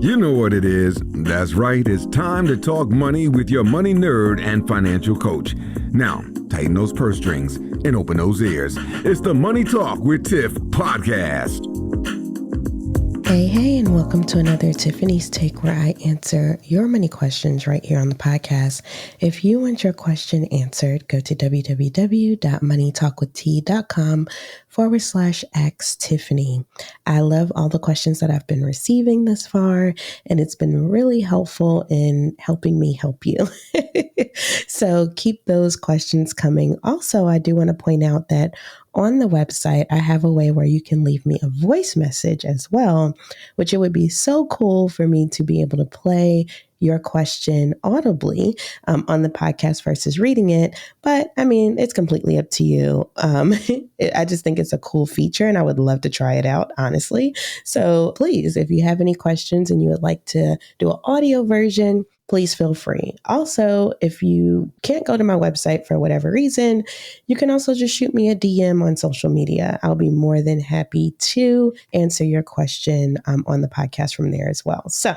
You know what it is. That's right. It's time to talk money with your money nerd and financial coach. Now, tighten those purse strings and open those ears. It's the Money Talk with Tiff podcast. Hey, and welcome to another Tiffany's Take, where I answer your money questions right here on the podcast. If you want your question answered, go to www.moneytalkwitht.com/ask Tiffany. I love all the questions that I've been receiving thus far, and it's been really helpful in helping me help you. So keep those questions coming. Also, I do want to point out that on the website, I have a way where you can leave me a voice message as well, which it would be so cool for me to be able to play your question audibly on the podcast versus reading it. But I mean, it's completely up to you. I just think it's a cool feature and I would love to try it out, honestly. So please, if you have any questions and you would like to do an audio version, please feel free. Also, if you can't go to my website for whatever reason, you can also just shoot me a DM on social media. I'll be more than happy to answer your question on the podcast from there as well. So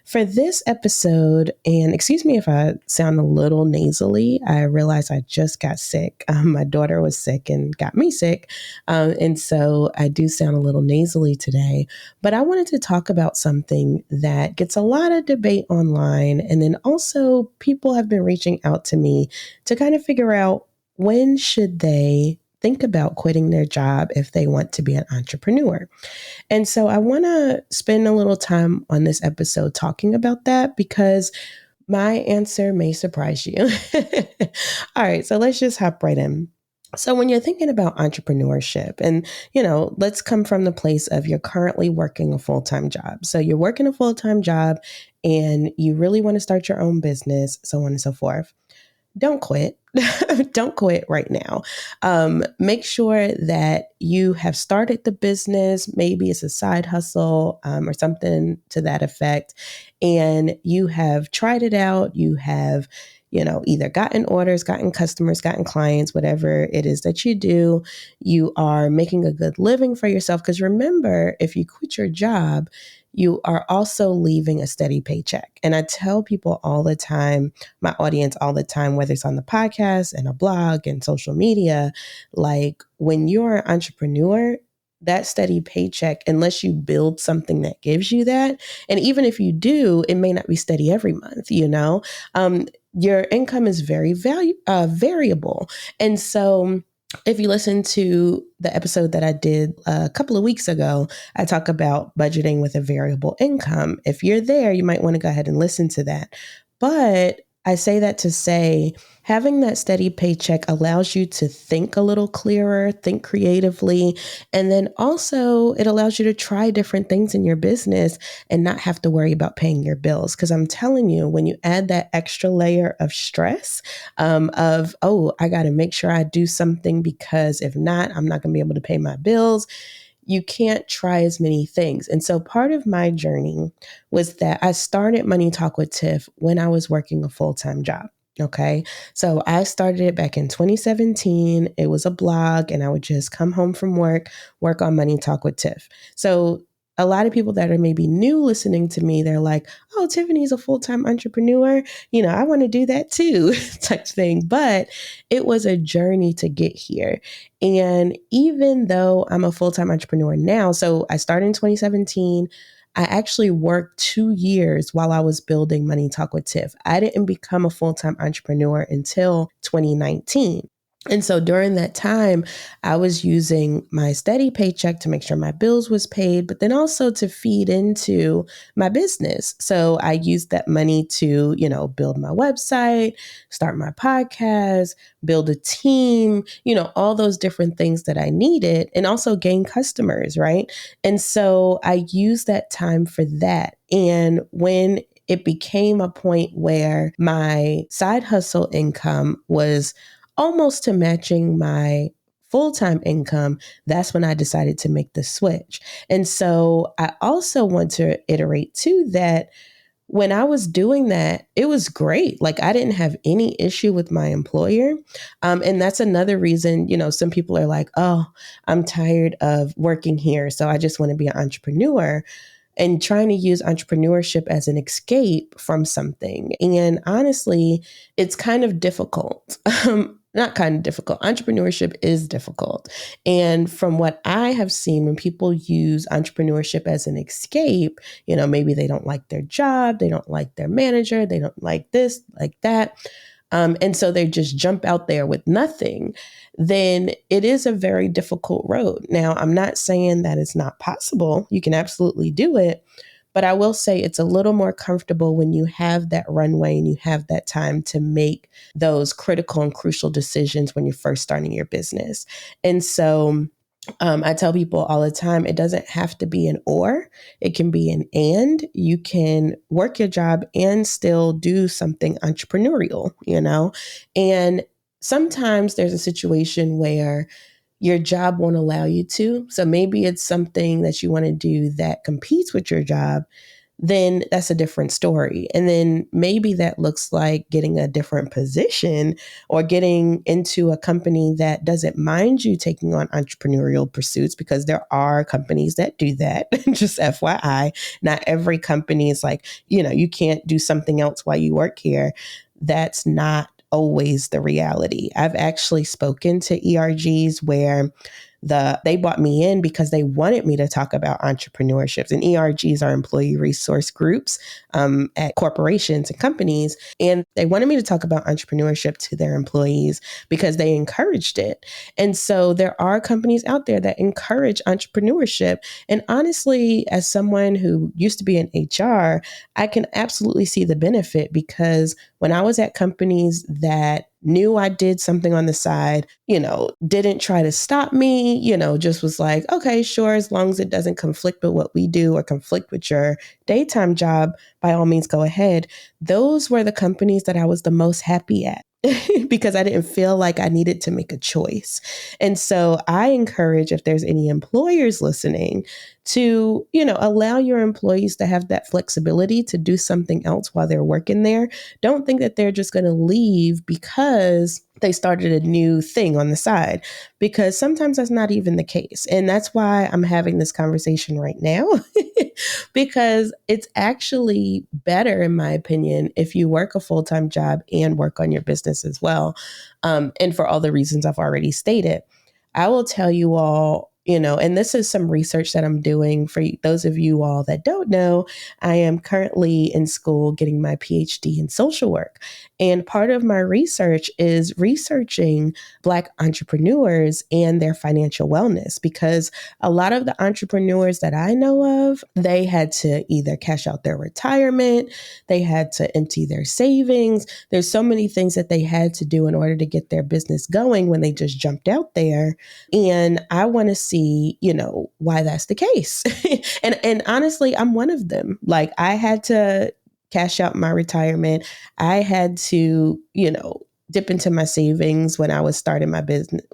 for this episode, and excuse me if I sound a little nasally, I realize I just got sick. My daughter was sick and got me sick. And so I do sound a little nasally today, but I wanted to talk about something that gets a lot of debate online. And then also people have been reaching out to me to kind of figure out, when should they think about quitting their job if they want to be an entrepreneur? And so I want to spend a little time on this episode talking about that, because my answer may surprise you. All right, so let's just hop right in. So when you're thinking about entrepreneurship, and, let's come from the place of you're currently working a full-time job. So you're working a full-time job and you really want to start your own business, so on and so forth. Don't quit. Don't quit right now. Make sure that you have started the business. Maybe it's a side hustle or something to that effect. And you have tried it out. You have either gotten orders, gotten customers, gotten clients, whatever it is that you do. You are making a good living for yourself. Because remember, if you quit your job, you are also leaving a steady paycheck. And I tell people all the time, my audience all the time, whether it's on the podcast and a blog and social media, like when you're an entrepreneur, that steady paycheck, unless you build something that gives you that, and even if you do, it may not be steady every month, your income is very variable. And so if you listen to the episode that I did a couple of weeks ago, I talk about budgeting with a variable income. If you're there, you might want to go ahead and listen to that. But I say that to say, having that steady paycheck allows you to think a little clearer, think creatively, and then also it allows you to try different things in your business and not have to worry about paying your bills. Because I'm telling you, when you add that extra layer of stress I got to make sure I do something, because if not, I'm not going to be able to pay my bills. You can't try as many things. And so part of my journey was that I started Money Talk with Tiff when I was working a full-time job. Okay. So I started it back in 2017. It was a blog, and I would just come home from work on Money Talk with Tiff. So a lot of people that are maybe new listening to me, they're like, oh, Tiffany's a full-time entrepreneur. I want to do that too, type thing. But it was a journey to get here. And even though I'm a full-time entrepreneur now, so I started in 2017, I actually worked 2 years while I was building Money Talk with Tiff. I didn't become a full-time entrepreneur until 2019. And so during that time, I was using my steady paycheck to make sure my bills was paid, but then also to feed into my business. So I used that money to, build my website, start my podcast, build a team, all those different things that I needed, and also gain customers, right? And so I used that time for that. And when it became a point where my side hustle income was almost to matching my full-time income, that's when I decided to make the switch. And so I also want to iterate too that when I was doing that, it was great. Like, I didn't have any issue with my employer. And that's another reason, some people are like, oh, I'm tired of working here, so I just want to be an entrepreneur. and trying to use entrepreneurship as an escape from something. And honestly, it's kind of difficult. Not kind of difficult. Entrepreneurship is difficult. And from what I have seen, when people use entrepreneurship as an escape, maybe they don't like their job, they don't like their manager, they don't like this, like that. And so they just jump out there with nothing, then it is a very difficult road. Now, I'm not saying that it's not possible. You can absolutely do it. But I will say it's a little more comfortable when you have that runway and you have that time to make those critical and crucial decisions when you're first starting your business. And so I tell people all the time, it doesn't have to be an or, it can be an and. You can work your job and still do something entrepreneurial, And sometimes there's a situation where your job won't allow you to. So maybe it's something that you want to do that competes with your job. Then that's a different story. And then maybe that looks like getting a different position or getting into a company that doesn't mind you taking on entrepreneurial pursuits, because there are companies that do that. Just FYI, not every company is like, you can't do something else while you work here. That's not always the reality. I've actually spoken to ERGs where they brought me in because they wanted me to talk about entrepreneurships. And ERGs are employee resource groups at corporations and companies. And they wanted me to talk about entrepreneurship to their employees because they encouraged it. And so there are companies out there that encourage entrepreneurship. And honestly, as someone who used to be in HR, I can absolutely see the benefit, because when I was at companies that knew I did something on the side, didn't try to stop me, just was like, okay, sure, as long as it doesn't conflict with what we do or conflict with your daytime job, by all means, go ahead. Those were the companies that I was the most happy at. Because I didn't feel like I needed to make a choice. And so I encourage, if there's any employers listening, to, allow your employees to have that flexibility to do something else while they're working there. Don't think that they're just going to leave because they started a new thing on the side, because sometimes that's not even the case. And that's why I'm having this conversation right now, because it's actually better, in my opinion, if you work a full-time job and work on your business as well. And for all the reasons I've already stated, I will tell you all, and this is some research that I'm doing for those of you all that don't know. I am currently in school getting my PhD in social work. And part of my research is researching Black entrepreneurs and their financial wellness, because a lot of the entrepreneurs that I know of, they had to either cash out their retirement, they had to empty their savings. There's so many things that they had to do in order to get their business going when they just jumped out there. And I want to see, why that's the case. And honestly, I'm one of them. Like, I had to cash out my retirement. I had to, dip into my savings when I was starting my business,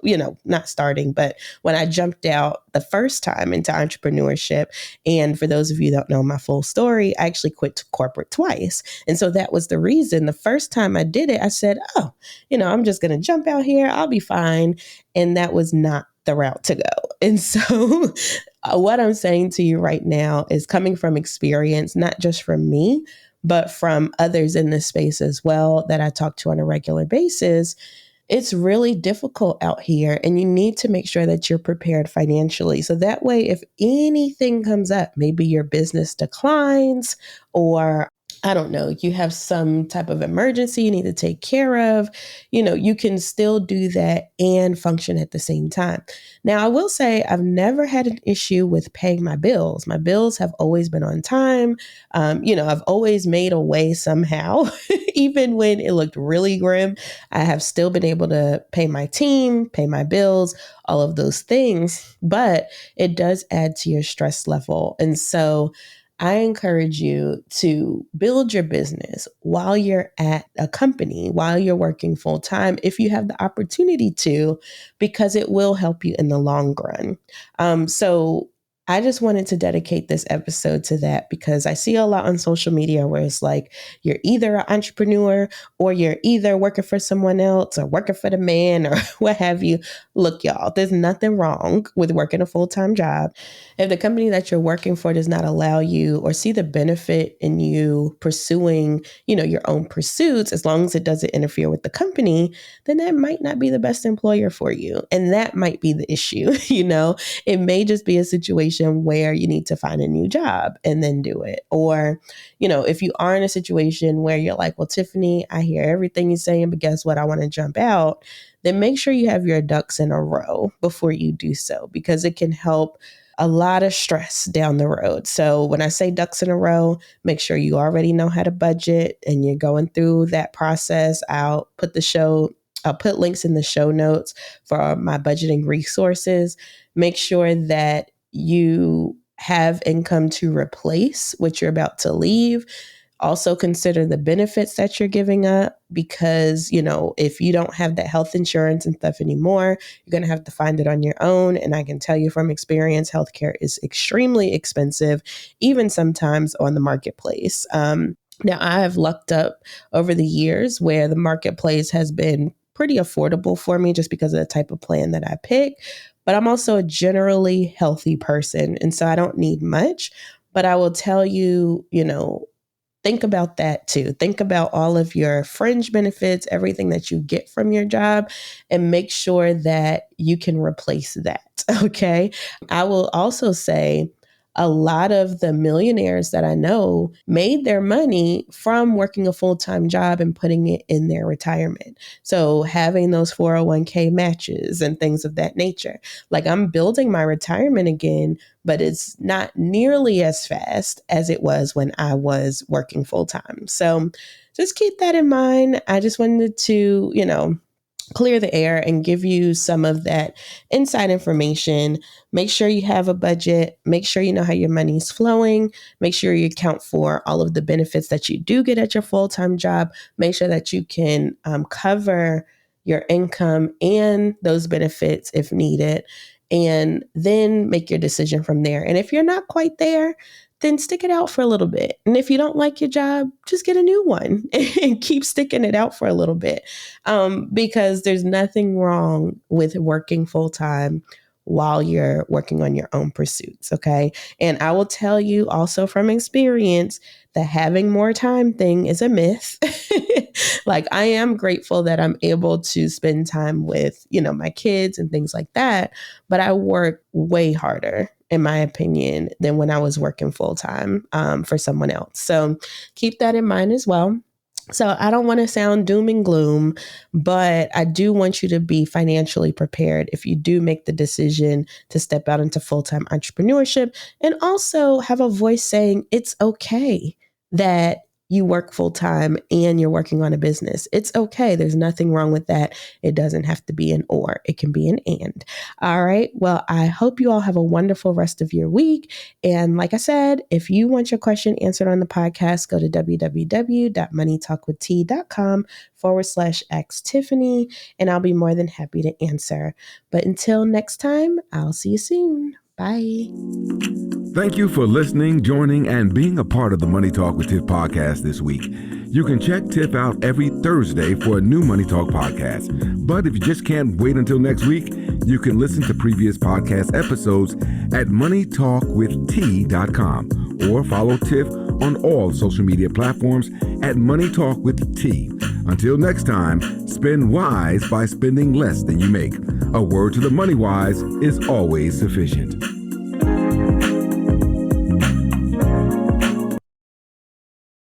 not starting, but when I jumped out the first time into entrepreneurship. And for those of you that don't know my full story, I actually quit corporate twice. And so that was the reason. The first time I did it, I said, oh, I'm just going to jump out here. I'll be fine. And that was not the route to go. And so what I'm saying to you right now is coming from experience, not just from me, but from others in this space as well that I talk to on a regular basis. It's really difficult out here, and you need to make sure that you're prepared financially. So that way, if anything comes up, maybe your business declines, or I don't know, you have some type of emergency you need to take care of, you can still do that and function at the same time. Now, I will say I've never had an issue with paying my bills. My bills have always been on time. I've always made a way somehow, even when it looked really grim. I have still been able to pay my team, pay my bills, all of those things, but it does add to your stress level. And so I encourage you to build your business while you're at a company, while you're working full time, if you have the opportunity to, because it will help you in the long run. So I just wanted to dedicate this episode to that because I see a lot on social media where it's like you're either an entrepreneur or you're either working for someone else or working for the man or what have you. Look, y'all, there's nothing wrong with working a full-time job. If the company that you're working for does not allow you or see the benefit in you pursuing, your own pursuits, as long as it doesn't interfere with the company, then that might not be the best employer for you. And that might be the issue, It may just be a situation where you need to find a new job and then do it. Or, if you are in a situation where you're like, well, Tiffany, I hear everything you're saying, but guess what? I want to jump out. Then make sure you have your ducks in a row before you do so, because it can help a lot of stress down the road. So when I say ducks in a row, make sure you already know how to budget and you're going through that process. I'll put links in the show notes for my budgeting resources. Make sure that you have income to replace what you're about to leave. Also consider the benefits that you're giving up because, if you don't have that health insurance and stuff anymore, you're going to have to find it on your own. And I can tell you from experience, healthcare is extremely expensive, even sometimes on the marketplace. Now, I have lucked up over the years where the marketplace has been pretty affordable for me just because of the type of plan that I pick. But I'm also a generally healthy person. And so I don't need much. But I will tell you, think about that too. Think about all of your fringe benefits, everything that you get from your job, and make sure that you can replace that. Okay. I will also say a lot of the millionaires that I know made their money from working a full-time job and putting it in their retirement. So having those 401k matches and things of that nature. Like I'm building my retirement again, but it's not nearly as fast as it was when I was working full-time. So just keep that in mind. I just wanted to, clear the air and give you some of that inside information. Make sure you have a budget. Make sure you know how your money is flowing. Make sure you account for all of the benefits that you do get at your full-time job. Make sure that you can cover your income and those benefits if needed, and then make your decision from there. And if you're not quite there, then stick it out for a little bit. And if you don't like your job, just get a new one and keep sticking it out for a little bit. Because there's nothing wrong with working full time while you're working on your own pursuits. Okay. And I will tell you also from experience, the having more time thing is a myth. Like I am grateful that I'm able to spend time with, my kids and things like that. But I work way harder, in my opinion, than when I was working full time for someone else. So keep that in mind as well. So I don't want to sound doom and gloom, but I do want you to be financially prepared if you do make the decision to step out into full-time entrepreneurship, and also have a voice saying it's okay that you work full-time and you're working on a business. It's okay. There's nothing wrong with that. It doesn't have to be an or. It can be an and. All right. Well, I hope you all have a wonderful rest of your week. And like I said, if you want your question answered on the podcast, go to www.moneytalkwitht.com/Ask Tiffany, and I'll be more than happy to answer. But until next time, I'll see you soon. Bye. Thank you for listening, joining, and being a part of the Money Talk with Tiff podcast this week. You can check Tiff out every Thursday for a new Money Talk podcast. But if you just can't wait until next week, you can listen to previous podcast episodes at moneytalkwitht.com or follow Tiff on all social media platforms at Money Talk with T. Until next time, spend wise by spending less than you make. A word to the money wise is always sufficient.